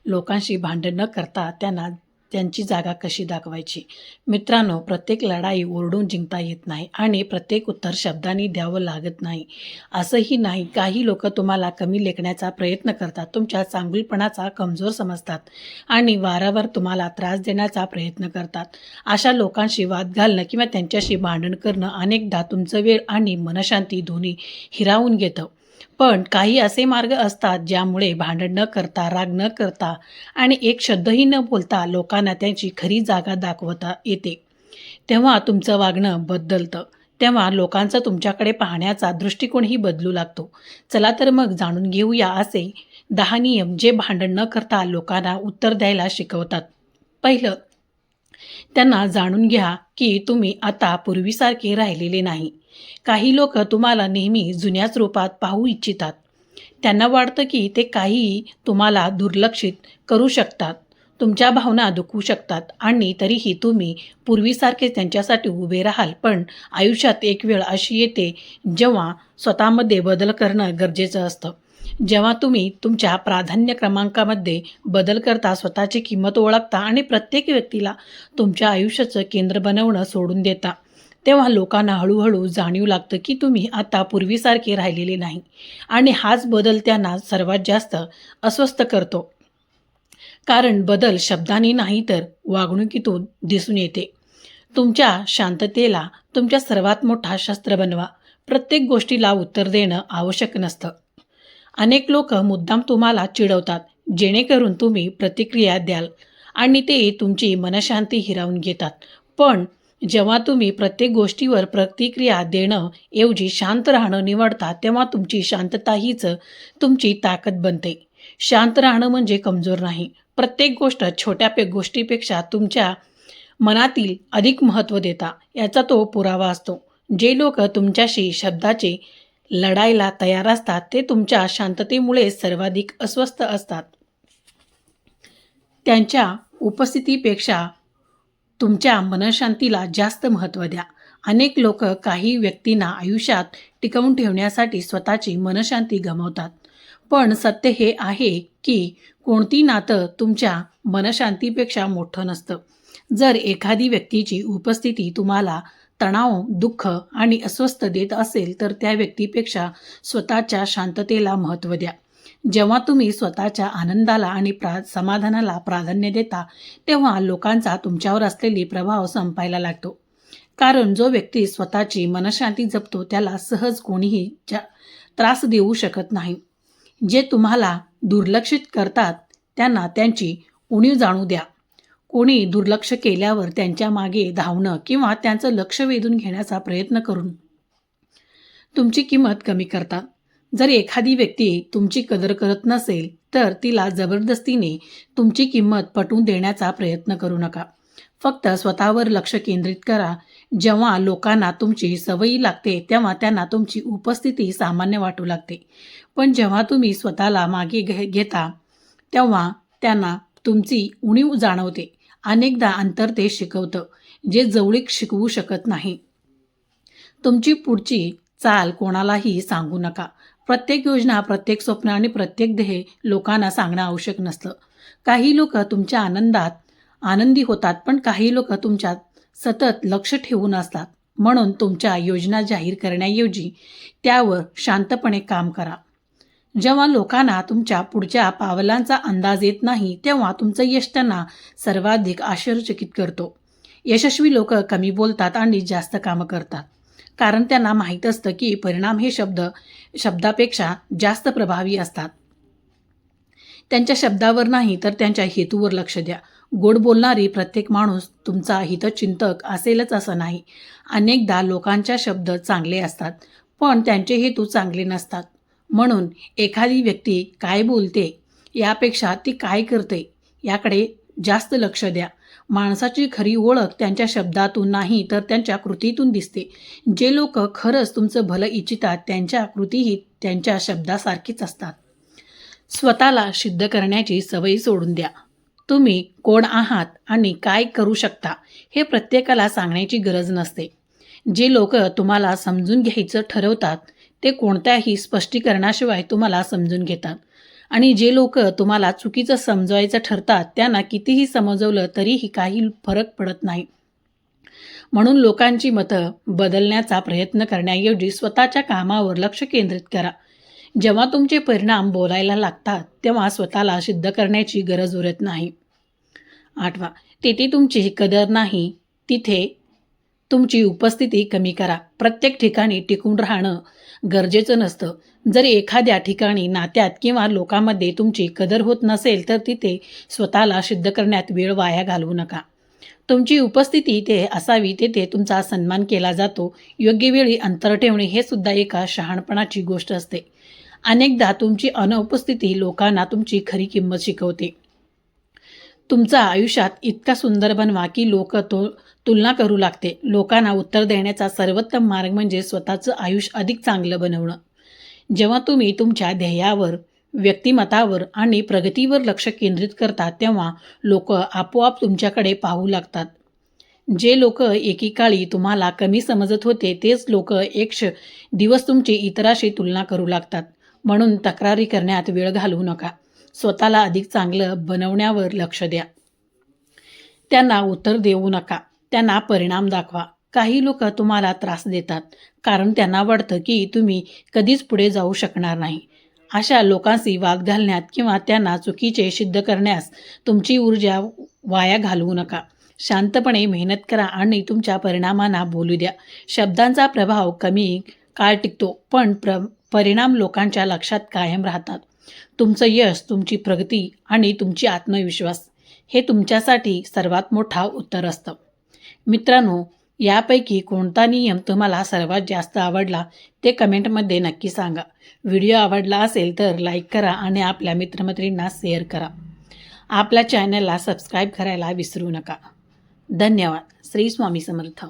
लोकांशी भांडण न करता त्यांना त्यांची जागा कशी दाखवायची. मित्रांनो, प्रत्येक लढाई ओरडून जिंकता येत नाही आणि प्रत्येक उत्तर शब्दांनी द्यावं लागत नाही. असंही नाही, काही लोक तुम्हाला कमी लेखण्याचा प्रयत्न करतात, तुमच्या चांगुलपणाचा कमजोर समजतात आणि वारंवार तुम्हाला त्रास देण्याचा प्रयत्न करतात. अशा लोकांशी वाद घालणं किंवा त्यांच्याशी भांडण करणं अनेकदा तुमचं वेळ आणि मनशांती दोन्ही हिरावून घेतं. पण काही असे मार्ग असतात ज्यामुळे भांडण न करता, राग न करता आणि एक शब्दही न बोलता लोकांना त्यांची खरी जागा दाखवता येते. तेव्हा तुमचं वागणं बदलतं. तेव्हा लोकांचा तुमच्याकडे पाहण्याचा दृष्टिकोनही बदलू लागतो. चला तर मग जाणून घेऊया असे 10 नियम जे भांडण न करता लोकांना उत्तर द्यायला शिकवतात. पहिलं, त्यांना जाणून घ्या की तुम्ही आता पूर्वीसारखे राहिलेले नाही. काही लोक तुम्हाला नेहमी जुन्याच रूपात पाहू इच्छितात. त्यांना वाटतं की ते काहीही तुम्हाला दुर्लक्षित करू शकतात, तुमच्या भावना दुखवू शकतात आणि तरीही तुम्ही पूर्वीसारखे त्यांच्यासाठी उभे राहाल. पण आयुष्यात एक वेळ अशी येते जेव्हा स्वतःमध्ये बदल करणं गरजेचं असतं. जेव्हा तुम्ही तुमच्या प्राधान्य क्रमांकामध्ये बदल करता, स्वतःची किंमत ओळखता आणि प्रत्येक व्यक्तीला तुमच्या आयुष्याचं केंद्र बनवणं सोडून देता, तेव्हा लोकांना हळूहळू जाणीव लागतं की तुम्ही आता पूर्वीसारखे राहिलेले नाही आणि हाच बदल त्यांना सर्वात जास्त अस्वस्थ करतो. कारण बदल शब्दांनी नाही तर वागणुकीतून दिसून येते. तुमच्या शांततेला तुमच्या सर्वात मोठा शस्त्र बनवा. प्रत्येक गोष्टीला उत्तर देणं आवश्यक नसतं. अनेक लोक मुद्दाम तुम्हाला चिडवतात जेणेकरून तुम्ही प्रतिक्रिया द्याल आणि ते तुमची मनशांती हिरावून घेतात. पण जेव्हा तुम्ही प्रत्येक गोष्टीवर प्रतिक्रिया देणं ऐवजी शांत राहणं निवडता, तेव्हा तुमची शांतता हीच तुमची ताकद बनते. शांत राहणं म्हणजे कमजोर नाही. प्रत्येक गोष्ट छोट्या गोष्टीपेक्षा तुमच्या मनातील अधिक महत्त्व देता, याचा तो पुरावा असतो. जे लोक तुमच्याशी शब्दाचे लढायला तयार असतात ते तुमच्या शांततेमुळे सर्वाधिक अस्वस्थ असतात. त्यांच्या उपस्थितीपेक्षा तुमच्या मनशांतीला जास्त महत्त्व द्या. अनेक लोक काही व्यक्तींना आयुष्यात टिकवून ठेवण्यासाठी स्वतःची मनशांती गमावतात. पण सत्य हे आहे की कोणती नातं तुमच्या मनशांतीपेक्षा मोठं नसतं. जर एखादी व्यक्तीची उपस्थिती तुम्हाला तणाव, दुःख आणि अस्वस्थ देत असेल तर त्या व्यक्तीपेक्षा स्वतःच्या शांततेला महत्त्व द्या. जेव्हा तुम्ही स्वतःच्या आनंदाला आणि समाधानाला प्राधान्य देता, तेव्हा लोकांचा तुमच्यावर असलेली प्रभाव संपायला लागतो. कारण जो व्यक्ती स्वतःची मनशांती जपतो त्याला सहज कोणीही त्रास देऊ शकत नाही. जे तुम्हाला दुर्लक्षित करतात त्यांना त्यांची उणीव जाणू द्या. कोणी दुर्लक्ष केल्यावर त्यांच्या मागे धावणं किंवा त्यांचं लक्ष वेधून घेण्याचा प्रयत्न करून तुमची किंमत कमी करतात. जर एखादी व्यक्ती तुमची कदर करत नसेल तर तिला जबरदस्तीने तुमची किंमत पटवून देण्याचा प्रयत्न करू नका. फक्त स्वतःवर लक्ष केंद्रित करा. जेव्हा लोकांना तुमची सवयी लागते तेव्हा त्यांना तुमची उपस्थिती सामान्य वाटू लागते. पण जेव्हा तुम्ही स्वतःला मागे घेता तेव्हा त्यांना तुमची उणीव जाणवते. अनेकदा अंतर ते शिकवतं जे जवळीक शिकवू शकत नाही. तुमची पुढची चाल कोणालाही सांगू नका. प्रत्येक योजना, प्रत्येक स्वप्न आणि प्रत्येक ध्येय लोकांना सांगणं आवश्यक नसतं. काही लोक तुमच्या आनंदात आनंदी होतात पण काही लोक तुमच्यात सतत लक्ष ठेवून असतात. म्हणून तुमच्या योजना जाहीर करण्याऐवजी त्यावर शांतपणे काम करा. जेव्हा लोकांना तुमच्या पुढच्या पावलांचा अंदाज येत नाही तेव्हा तुमचं यश त्यांना सर्वाधिक आश्चर्यचकित करतो. यशस्वी लोक कमी बोलतात आणि जास्त कामं करतात. कारण त्यांना माहीत असतं की परिणाम हे शब्दापेक्षा जास्त प्रभावी असतात. त्यांच्या शब्दावर नाही तर त्यांच्या हेतूवर लक्ष द्या. गोड बोलणारी प्रत्येक माणूस तुमचा हितचिंतक असेलच असं नाही. अनेकदा लोकांच्या शब्द चांगले असतात पण त्यांचे हेतू चांगले नसतात. म्हणून एखादी व्यक्ती काय बोलते यापेक्षा ती काय करते याकडे जास्त लक्ष द्या. माणसाची खरी ओळख त्यांच्या शब्दातून नाही तर त्यांच्या कृतीतून दिसते. जे लोक खरंच तुमचं भलं इच्छितात त्यांच्या कृतीही त्यांच्या शब्दासारखीच असतात. स्वतःला सिद्ध करण्याची सवय सोडून द्या. तुम्ही कोण आहात आणि काय करू शकता हे प्रत्येकाला सांगण्याची गरज नसते. जे लोक तुम्हाला समजून घ्यायचं ठरवतात ते कोणत्याही स्पष्टीकरणाशिवाय तुम्हाला समजून घेतात. आणि जे लोक तुम्हाला चुकीचं समजवायचं ठरतात त्यांना कितीही समजवलं तरीही काही फरक पडत नाही. म्हणून लोकांची मतं बदलण्याचा प्रयत्न करण्याऐवजी स्वतःच्या कामावर लक्ष केंद्रित करा. जेव्हा तुमचे परिणाम बोलायला लागतात तेव्हा स्वतःला सिद्ध करण्याची गरज उरत नाही. 8वा, तेथे तुमची कदर नाही तिथे तुमची उपस्थिती कमी करा. प्रत्येक ठिकाणी टिकून राहणं गरजेचं नसतं. जर एखाद्या ठिकाणी नात्यात किंवा लोकांमध्ये तुमची कदर होत नसेल तर तिथे स्वतःला सिद्ध करण्यात वेळ वाया घालवू नका. तुमची उपस्थिती ते असावी तेथे तुमचा सन्मान केला जातो. योग्य वेळी अंतर ठेवणे हे सुद्धा एका शहाणपणाची गोष्ट असते. अनेकदा तुमची अनुपस्थिती लोकांना तुमची खरी किंमत शिकवते. तुमचा आयुष्यात इतका सुंदर बनवा की लोक तुलना करू लागते. लोकांना उत्तर देण्याचा सर्वोत्तम मार्ग म्हणजे स्वतःचं आयुष्य अधिक चांगलं बनवणं. जेव्हा तुम्ही तुमच्या ध्येयावर, व्यक्तिमत्वावर आणि प्रगतीवर लक्ष केंद्रित करता तेव्हा लोक आपोआप तुमच्याकडे पाहू लागतात. जे लोक एकेकाळी तुम्हाला कमी समजत होते तेच लोक दिवस तुमची इतराशी तुलना करू लागतात. म्हणून तक्रारी करण्यात वेळ घालवू नका. स्वतःला अधिक चांगलं बनवण्यावर लक्ष द्या. त्यांना उत्तर देऊ नका, त्यांना परिणाम दाखवा. काही लोक तुम्हाला त्रास देतात कारण त्यांना वाटतं की तुम्ही कधीच पुढे जाऊ शकणार नाही. अशा लोकांशी वाद घालण्यात किंवा त्यांना चुकीचे सिद्ध करण्यास तुमची ऊर्जा वाया घालवू नका. शांतपणे मेहनत करा आणि तुमच्या परिणामांना बोलू द्या. शब्दांचा प्रभाव कमी काळ टिकतो पण परिणाम लोकांच्या लक्षात कायम राहतात. तुमचं यश, तुमची प्रगती आणि तुमची आत्मविश्वास हे तुमच्यासाठी सर्वात मोठा उत्तर असतं. मित्रांनो, यापैकी कोणता नियम तुम्हाला सर्वात जास्त आवडला ते कमेंटमध्ये नक्की सांगा. व्हिडिओ आवडला असेल तर लाईक करा आणि आपल्या मित्रमैत्रिणींना शेअर करा. आपल्या चॅनलला सबस्क्राईब करायला विसरू नका. धन्यवाद. श्री स्वामी समर्थ.